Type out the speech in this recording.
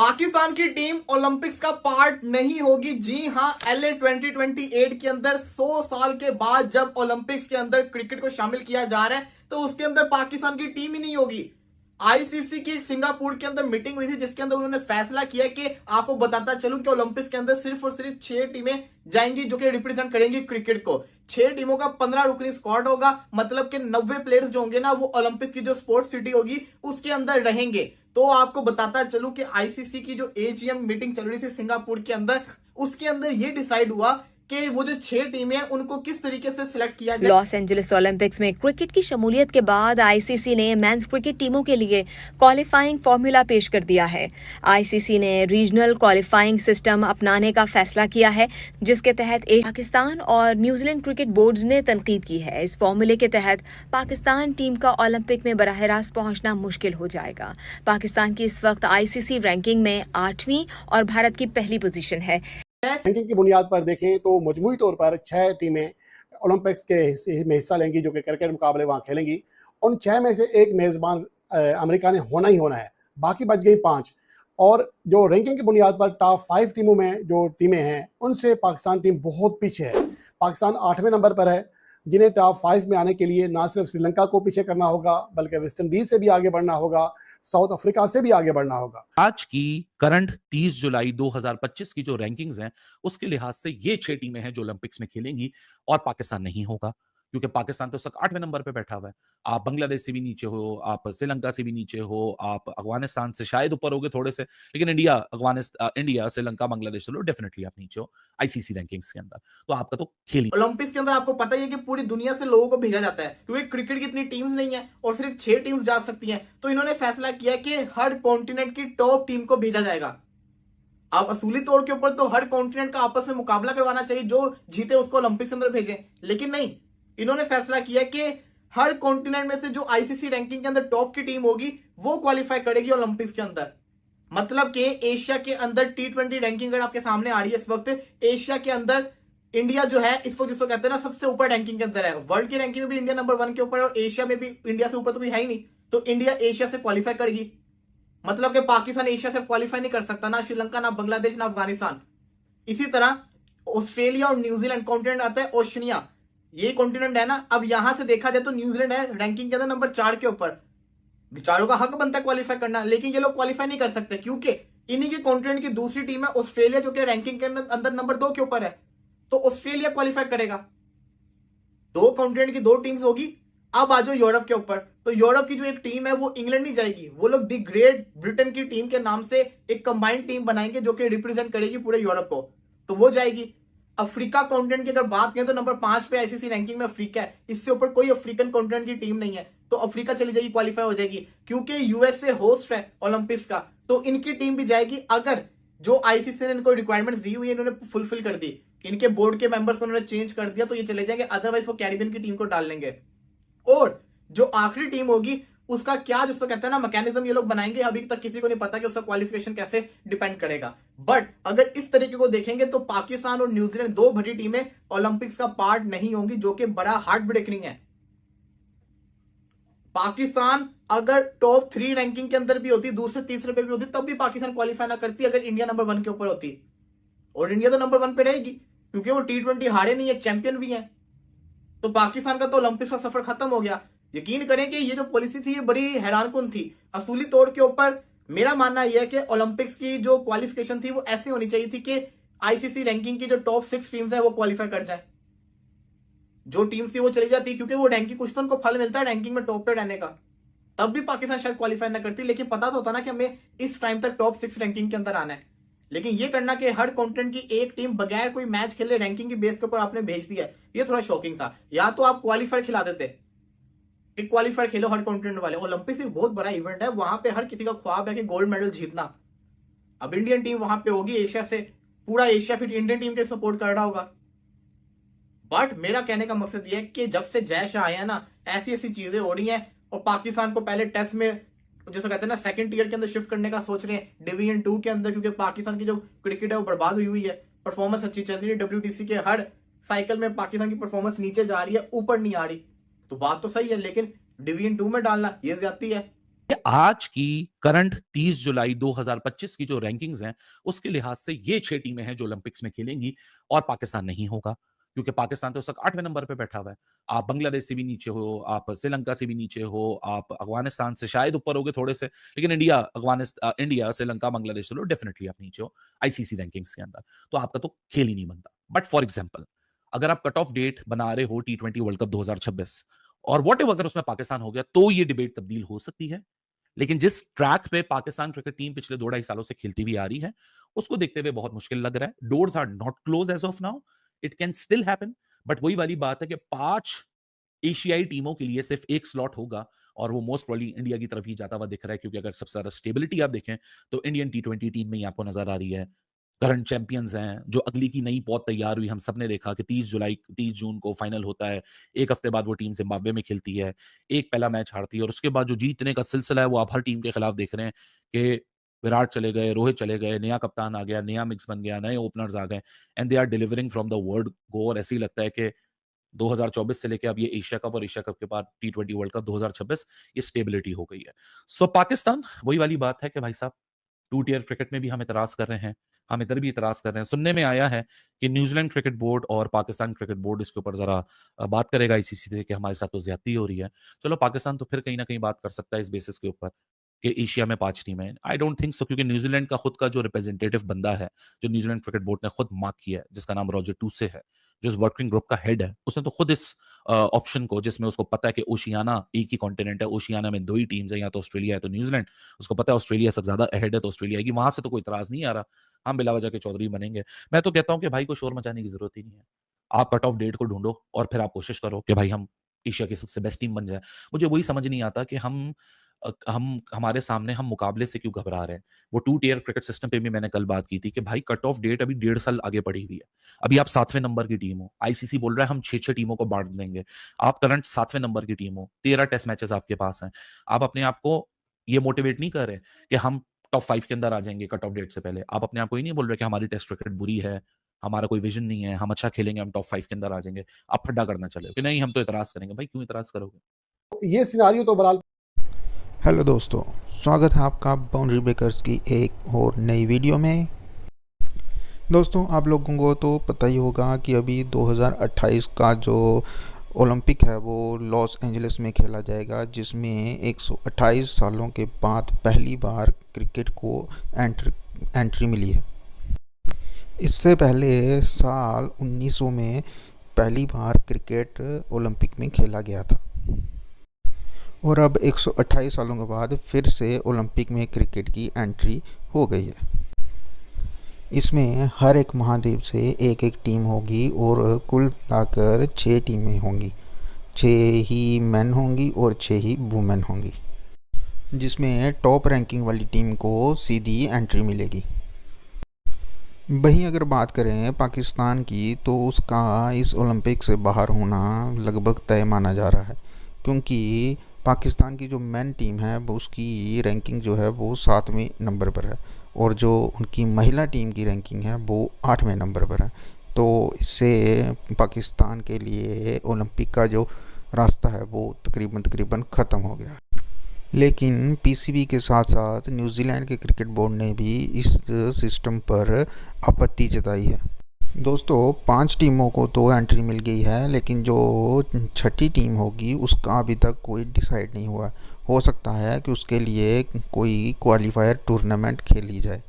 पाकिस्तान की team Olympics का part नहीं होगी। जी हां, एलए 2028 के अंदर 100 साल के बाद जब ओलंपिक्स के अंदर क्रिकेट को शामिल किया जा रहा है तो उसके अंदर पाकिस्तान की टीम ही नहीं होगी। आईसीसी की सिंगापुर के अंदर मीटिंग हुई थी जिसके अंदर उन्होंने फैसला किया कि आपको बताता चलूं कि ओलंपिक्स के अंदर सिर्फ और सिर्फ 6 टीमें जाएंगी जो कि रिप्रेजेंट करेंगी क्रिकेट को। 6 टीमों का 15 रुकनी स्क्वाड होगा, मतलब कि 90 प्लेयर्स जो होंगे ना वो ओलंपिक्स की जो स्पोर्ट्स सिटी होगी उसके अंदर रहेंगे। तो आपको बताता चलूं कि आईसीसी की जो एजीएम मीटिंग चल रही थी सिंगापुर के अंदर, उसके अंदर ये डिसाइड हुआ कि वो जो 6 टीमें हैं उनको किस तरीके से सिलेक्ट किया जाए। लॉस एंजलिस ओलंपिक्स में क्रिकेट की शमूलियत के बाद आईसीसी ने मेंस क्रिकेट टीमों के लिए क्वालिफाइंग फॉर्मूला पेश कर दिया है। आईसीसी ने रीजनल क्वालिफाइंग सिस्टम अपनाने का फैसला किया है, जिसके तहत पाकिस्तान और न्यूजीलैंड क्रिकेट बोर्ड्स ने तनकीद की है। इस फॉर्मूले के तहत पाकिस्तान टीम का ओलंपिक में बराह रास्त पहुंचना मुश्किल हो जाएगा। पाकिस्तान की इस वक्त आईसीसी रैंकिंग में 8वीं और भारत की पहली पोजीशन है। रैंकिंग की बुनियाद पर देखें तो मजमूई तौर पर 6 टीमें ओलंपिक्स के में हिस्सा लेंगी जो कि क्रिकेट मुकाबले वहाँ खेलेंगी। उन 6 में से एक मेज़बान अमेरिका ने होना ही होना है, बाकी बच गई 5। और जो रैंकिंग की बुनियाद पर टॉप 5 टीमों में जो टीमें हैं उनसे पाकिस्तान टीम बहुत पीछे है। पाकिस्तान 8वें नंबर पर है, जिन्हें टॉप 5 में आने के लिए ना सिर्फ श्रीलंका को पीछे करना होगा बल्कि वेस्ट इंडीज से भी आगे बढ़ना होगा, साउथ अफ्रीका से भी आगे बढ़ना होगा। आज की करंट 30 जुलाई 2025 की जो रैंकिंग्स हैं उसके लिहाज से ये 6 टीमें हैं जो ओलंपिक्स में खेलेंगी और पाकिस्तान नहीं होगा, क्योंकि पाकिस्तान तो सब 8वें नंबर पे बैठा हुआ है। आप बांग्लादेश से भी नीचे हो, आप श्रीलंका से भी नीचे हो, आप अफगानिस्तान से शायद ऊपर होगे थोड़े से, लेकिन इंडिया श्रीलंका बांग्लादेश से लो डेफिनेटली आप नीचे हो आईसीसी रैंकिंग्स के अंदर। तो आपका तो खेल ही ओलंपिक्स के अंदर आपको पता ही है कि पूरी दुनिया से लोगों को भेजा जाता है क्योंकि क्रिकेट की इतनी टीम्स नहीं है और सिर्फ 6 टीम्स जा सकती हैं। तो इन्होंने फैसला किया कि हर कॉन्टिनेंट की टॉप टीम को भेजा जाएगा। अब असूली तौर के ऊपर तो हर कॉन्टिनेंट का आपस में मुकाबला करवाना चाहिए, जो जीते उसको ओलंपिक्स के अंदर भेजें, लेकिन नहीं, इन्होंने फैसला किया कि हर कॉन्टिनेंट में से जो आईसीसी रैंकिंग के अंदर टॉप की टीम होगी वो क्वालिफाई करेगी ओलंपिक्स के अंदर। मतलब कि एशिया के अंदर T20 रैंकिंग अगर आपके सामने आ रही है इस वक्त, एशिया के अंदर इंडिया जो है इस वक्त जिसको कहते हैं ना सबसे ऊपर रैंकिंग के अंदर है। वर्ल्ड की रैंकिंग में भी इंडिया नंबर 1 के ऊपर है और एशिया में भी इंडिया से ऊपर तो कोई है ही नहीं। तो इंडिया एशिया से क्वालिफाई करेगी, मतलब कि पाकिस्तान एशिया से क्वालिफाई नहीं कर सकता, ना श्रीलंका, ना बांग्लादेश, ना अफगानिस्तान। इसी तरह ऑस्ट्रेलिया और न्यूजीलैंड कॉन्टिनेंट आता है ओशनिया, ये कॉन्टिनेंट है ना। अब यहां से देखा जाए तो न्यूजीलैंड है रैंकिंग के अंदर नंबर 4 के ऊपर। बेचारों का हक बनता है क्वालिफाई करना, लेकिन ये लोग क्वालिफाई नहीं कर सकते क्योंकि इन्हीं के कॉन्टिनेंट की दूसरी टीम है ऑस्ट्रेलिया जो कि रैंकिंग के अंदर नंबर 2 के ऊपर है। तो ऑस्ट्रेलिया क्वालिफाई करेगा। 2 कॉन्टिनेंट की 2 टीम्स होगी। अब आ जाओ यूरोप के ऊपर, तो यूरोप की जो एक टीम है वो इंग्लैंड नहीं जाएगी, वो लोग दी ग्रेट ब्रिटेन की टीम के नाम से एक कंबाइंड टीम बनाएंगे जो कि रिप्रेजेंट करेगी पूरे यूरोप को, तो वो जाएगी। अफ्रीका कॉन्टिनेंट की अगर बात करें तो नंबर 5 पे आईसीसी रैंकिंग में अफ्रीका है, इससे ऊपर कोई अफ्रीकन कॉन्टिनेंट की टीम नहीं है, तो अफ्रीका चली जाएगी, क्वालिफाई हो जाएगी। क्योंकि यूएसए होस्ट है ओलंपिक्स का, तो इनकी टीम भी जाएगी अगर जो आईसीसी ने इनको रिक्वायरमेंट दी हुई है इन्होंने फुलफिल कर दी, इनके बोर्ड के मेंबर्स को उन्होंने चेंज कर दिया, तो ये चले जाएंगे, अदरवाइज वो कैरिबियन की टीम को डाल लेंगे। और जो आखिरी टीम होगी उसका क्या जिसको कहते हैं ना मैकेनिज्म ये लोग बनाएंगे, अभी तक किसी को नहीं पता कि उसका क्वालिफिकेशन कैसे डिपेंड करेगा। बट अगर इस तरीके को देखेंगे तो पाकिस्तान और न्यूजीलैंड 2 बड़ी टीमें ओलंपिक्स का पार्ट नहीं होंगी, जो कि बड़ा हार्ट ब्रेकिंग है। पाकिस्तान अगर टॉप 3 रैंकिंग के अंदर भी होती, दूसरे तीसरे पे भी होती, तब भी पाकिस्तान क्वालिफाई ना करती अगर इंडिया नंबर 1 के ऊपर होती। और इंडिया तो नंबर 1 पे रहेगी क्योंकि वो T20 हारे नहीं है, चैंपियन भी है। तो पाकिस्तान का तो ओलंपिक्स का सफर खत्म हो गया। यकीन करें कि ये जो पॉलिसी थी ये बड़ी हैरानकुन थी। असूली तौर के ऊपर मेरा मानना यह है कि ओलंपिक्स की जो क्वालिफिकेशन थी वो ऐसी होनी चाहिए थी कि आईसीसी रैंकिंग की जो टॉप 6 टीम्स है वो क्वालिफाई कर जाए। जो टीम थी वो चली जाती, क्योंकि वो रैंकिंग कुछ तो उनको फल मिलता है रैंकिंग में टॉप पे रहने का, तब भी पाकिस्तान शायद क्वालिफाई ना करती। लेकिन पता तो होता ना कि हमें इस टाइम तक टॉप 6 रैंकिंग के अंदर आना है। लेकिन ये करना कि हर कॉन्टिनेंट की एक टीम बगैर कोई मैच खेले रैंकिंग की बेस के ऊपर आपने भेज दिया, ये थोड़ा शॉकिंग था। या तो आप क्वालिफायर खिला देते, क्वालिफायर खेलो हर कॉन्टिनेंट वाले। ओलंपिक्स एक बहुत बड़ा इवेंट है, वहां पे हर किसी का ख्वाब है कि गोल्ड मेडल जीतना। अब इंडियन टीम वहां पे होगी एशिया से, पूरा एशिया फिर इंडियन टीम के सपोर्ट कर रहा होगा। बट मेरा कहने का मकसद यह है कि जब से जय शाह आए हैं ना, ऐसी ऐसी चीजें हो रही हैं और पाकिस्तान को पहले टेस्ट में जैसे कहते हैं ना सेकंड टीयर के अंदर शिफ्ट करने का सोच रहे हैं, डिवीजन 2 के अंदर, क्योंकि पाकिस्तान की जो क्रिकेट है वो बर्बाद हुई है। परफॉर्मेंस अच्छी चल रही है, WTC के हर साइकिल में पाकिस्तान की परफॉर्मेंस नीचे जा रही है, ऊपर नहीं आ रही। तो बात तो सही है, लेकिन डिवीजन 2 में डालना ये ज्यादती है। आज की करंट 30 जुलाई 2025 की जो रैंकिंग्स हैं उसके लिहाज से ये 6 टीमें हैं जो ओलंपिक्स में खेलेंगी और पाकिस्तान नहीं होगा, क्योंकि पाकिस्तान तो उस वक्त 8वें नंबर पे बैठा हुआ है। आप बांग्लादेश से भी नीचे हो, आप श्रीलंका से भी नीचे हो, आप अफगानिस्तान से शायद ऊपर होगे थोड़े से, लेकिन इंडिया, श्रीलंका, बांग्लादेश से लो डेफिनेटली आप नीचे हो आईसीसी रैंकिंग्स के अंदर, तो आपका तो खेल ही नहीं बनता। बट फॉर एग्जाम्पल, अगर आप कट ऑफ डेट बना रहे हो T20 वर्ल्ड कप 2026 और वॉट एवर अगर उसमें पाकिस्तान हो गया तो ये डिबेट तब्दील हो सकती है। लेकिन जिस ट्रैक पे पाकिस्तान क्रिकेट टीम पिछले 2-2.5 सालों से खेलती हुई आ रही है, उसको देखते हुए बहुत मुश्किल लग रहा है। Doors are not close as of now, it can still happen, but वही वाली बात है कि 5 एशियाई टीमों के लिए सिर्फ एक स्लॉट होगा और वो मोस्ट प्रोबब्ली इंडिया की तरफ ही जाता हुआ दिख रहा है, क्योंकि अगर सबसे ज्यादा स्टेबिलिटी आप देखें तो इंडियन T20 टीम में ही आपको नजर आ रही है। करंट चैंपियंस हैं, जो अगली की नई पौध तैयार हुई, हम सबने देखा कि 30 जून को फाइनल होता है, एक हफ्ते बाद वो टीम जिम्बाब्वे में खेलती है, एक पहला मैच हारती है और उसके बाद जो जीतने का सिलसिला है वो आप हर टीम के खिलाफ देख रहे हैं कि विराट चले गए, रोहित चले गए, नया कप्तान आ गया, नया मिक्स बन गया, नए ओपनर्स आ गए and they are delivering from the word go. और ऐसे ही लगता है कि 2024 से लेके अब ये एशिया कप और एशिया कप के बाद T20 वर्ल्ड कप 2026 ये स्टेबिलिटी हो गई है। सो पाकिस्तान, वही वाली बात है कि भाई साहब 2 टियर क्रिकेट में भी हम इतराज कर रहे हैं, हम इधर भी इतराज कर रहे हैं। सुनने में आया है कि न्यूजीलैंड क्रिकेट बोर्ड और पाकिस्तान क्रिकेट बोर्ड इसके ऊपर जरा बात करेगा आईसीसी से कि हमारे साथ तो ज्यादती हो रही है। चलो पाकिस्तान तो फिर कहीं ना कहीं बात कर सकता है इस बेसिस के ऊपर कि एशिया में 5 टीमें हैं। आई डोंट थिंक सो, क्योंकि न्यूजीलैंड का खुद का जो रिप्रेजेंटेटिव बंदा है, जो न्यूजीलैंड क्रिकेट बोर्ड ने खुद मार्क किया है, जिसका नाम रॉजर टूसे है, जो इस वर्किंग ग्रुप का हेड है, उसने तो खुद इस ऑप्शन को, जिसमें उसको पता है कि ओशियाना एक ही कॉन्टिनेंट है, ओशियाना में 2 ही टीम्स है, या तो ऑस्ट्रेलिया है तो न्यूजीलैंड, उसको पता है ऑस्ट्रेलिया सबसे ज्यादा अहेड है तो ऑस्ट्रेलिया आएगी, वहां से तो कोई इतराज नहीं आ रहा, हम बिला वजह के चौधरी बनेंगे। मैं तो कहता हूं कि भाई को शोर मचाने की जरूरत ही नहीं है, आप कट ऑफ डेट को ढूंढो और फिर आप कोशिश करो कि भाई हम एशिया की सबसे बेस्ट टीम बन जाए। मुझे वही समझ नहीं आता कि हम हमारे सामने हम मुकाबले से क्यों घबरा रहे हैं। वो 2 टियर क्रिकेट सिस्टम पे भी मैंने कल बात की थी कि भाई कट ऑफ डेट अभी 1.5 साल आगे पड़ी हुई है, अभी आप 7वें नंबर की टीम हो, आईसीसी बोल रहा है हम 6-6 टीमों को बांट देंगे, आप करंट 7वें नंबर की टीम हो, 13 टेस्ट मैचेस आपके पास हैं, आप अपने आप को ये मोटिवेट नहीं कर रहे कि हम टॉप 5 के अंदर आ जाएंगे कट ऑफ डेट से पहले, आप अपने आप को ही नहीं बोल रहे कि हमारी टेस्ट क्रिकेट बुरी है, हमारा कोई विजन नहीं है, हम अच्छा खेलेंगे, हम टॉप 5 के अंदर आ जाएंगे, आप फड्डा करना चले कि नहीं हम तो इतराज करेंगे। भाई क्यों इतराज करोगे? ये सिनारियो तो बहरहाल। हेलो दोस्तों, स्वागत है आपका बाउंड्री ब्रेकर्स की एक और नई वीडियो में। दोस्तों, आप लोगों को तो पता ही होगा कि अभी 2028 का जो ओलंपिक है वो लॉस एंजलिस में खेला जाएगा, जिसमें 128 सालों के बाद पहली बार क्रिकेट को एंट्री मिली है। इससे पहले साल 1900 में पहली बार क्रिकेट ओलंपिक में खेला गया था और अब 128 सालों के बाद फिर से ओलंपिक में क्रिकेट की एंट्री हो गई है। इसमें हर एक महाद्वीप से एक एक टीम होगी और कुल मिलाकर 6 टीमें होंगी, 6 ही मेन होंगी और 6 ही वुमेन होंगी, जिसमें टॉप रैंकिंग वाली टीम को सीधी एंट्री मिलेगी। वहीं अगर बात करें पाकिस्तान की, तो उसका इस ओलंपिक से बाहर होना लगभग तय माना जा रहा है, क्योंकि पाकिस्तान की जो मेन टीम है वो उसकी रैंकिंग जो है वो 7वें नंबर पर है और जो उनकी महिला टीम की रैंकिंग है वो 8वें नंबर पर है। तो इससे पाकिस्तान के लिए ओलंपिक का जो रास्ता है वो तकरीबन ख़त्म हो गया। लेकिन पीसीबी के साथ साथ न्यूजीलैंड के क्रिकेट बोर्ड ने भी इस सिस्टम पर आपत्ति जताई है। दोस्तों, 5 टीमों को तो एंट्री मिल गई है, लेकिन जो 6ठी टीम होगी उसका अभी तक कोई डिसाइड नहीं हुआ। हो सकता है कि उसके लिए कोई क्वालिफायर टूर्नामेंट खेली जाए।